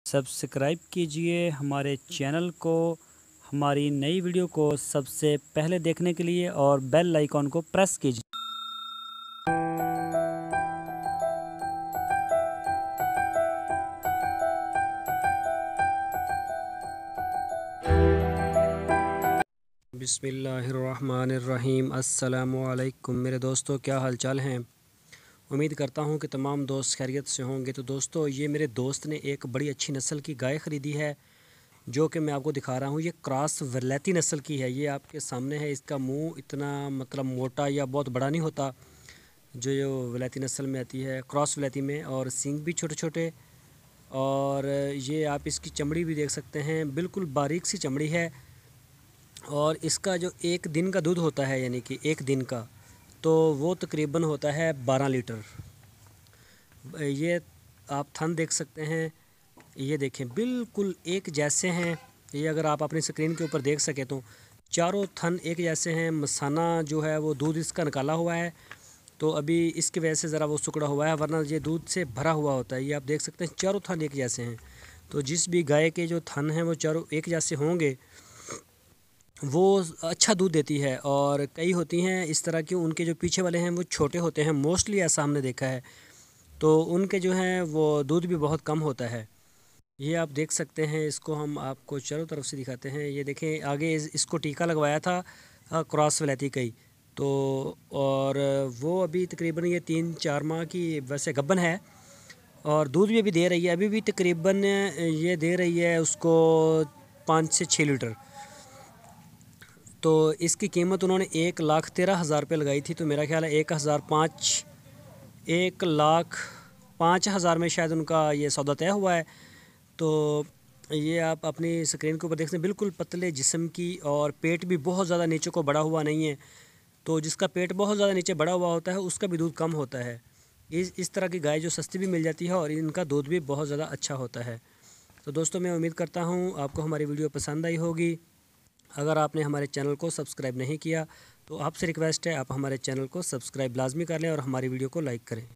Subscribe कीजिए हमारे channel को, हमारी नई वीडियो को सबसे पहले देखने के लिए और बेल आइकॉन को प्रेस कीजिए। बिस्मिल्लाहिर्रहमानिर्रहीम। अस्सलामुअलैकुम मेरे दोस्तों, क्या हाल चाल हैं। उम्मीद करता हूं कि तमाम दोस्त खैरियत से होंगे। तो दोस्तों, ये मेरे दोस्त ने एक बड़ी अच्छी नस्ल की गाय ख़रीदी है, जो कि मैं आपको दिखा रहा हूँ। ये क्रॉस वैरायटी नस्ल की है। ये आपके सामने है। इसका मुंह इतना मोटा या बहुत बड़ा नहीं होता जो वैरायटी नस्ल में आती है, क्रॉस वैरायटी में। और सींग भी छोटे छोटे। और ये आप इसकी चमड़ी भी देख सकते हैं, बिल्कुल बारीक सी चमड़ी है। और इसका जो एक दिन का दूध होता है, यानी कि एक दिन का, तो वो तकरीबन होता है 12 लीटर। ये आप थन देख सकते हैं। ये देखें, बिल्कुल एक जैसे हैं। ये अगर आप अपनी स्क्रीन के ऊपर देख सकें तो चारों थन एक जैसे हैं। मसाना जो है वो दूध इसका निकाला हुआ है, तो अभी इसकी वजह से ज़रा वो सिकुड़ा हुआ है, वरना ये दूध से भरा हुआ होता है। ये आप देख सकते हैं, चारों थन एक जैसे हैं। तो जिस भी गाय के जो थन हैं वो चारों एक जैसे होंगे, वो अच्छा दूध देती है। और कई होती हैं इस तरह की, उनके जो पीछे वाले हैं वो छोटे होते हैं, मोस्टली ऐसा हमने देखा है। तो उनके जो हैं वो दूध भी बहुत कम होता है। ये आप देख सकते हैं। इसको हम आपको चारों तरफ से दिखाते हैं। ये देखें, आगे इसको टीका लगवाया था क्रॉस वैरायटी का ही। तो और वो अभी तकरीबन ये 3-4 माह की वैसे गब्बन है, और दूध भी अभी दे रही है। अभी भी तकरीबन ये दे रही है उसको 5 से 6 लीटर। तो इसकी कीमत उन्होंने 1,13,000 रुपये लगाई थी। तो मेरा ख्याल है 1,05,000 में शायद उनका ये सौदा तय हुआ है। तो ये आप अपनी स्क्रीन के ऊपर देख सकते हैं, बिल्कुल पतले जिस्म की, और पेट भी बहुत ज़्यादा नीचे को बड़ा हुआ नहीं है। तो जिसका पेट बहुत ज़्यादा नीचे बड़ा हुआ होता है उसका भी दूध कम होता है। इस तरह की गाय जो सस्ती भी मिल जाती है, और इनका दूध भी बहुत ज़्यादा अच्छा होता है। तो दोस्तों, मैं उम्मीद करता हूँ आपको हमारी वीडियो पसंद आई होगी। अगर आपने हमारे चैनल को सब्सक्राइब नहीं किया तो आपसे रिक्वेस्ट है, आप हमारे चैनल को सब्सक्राइब लाजमी कर लें और हमारी वीडियो को लाइक करें।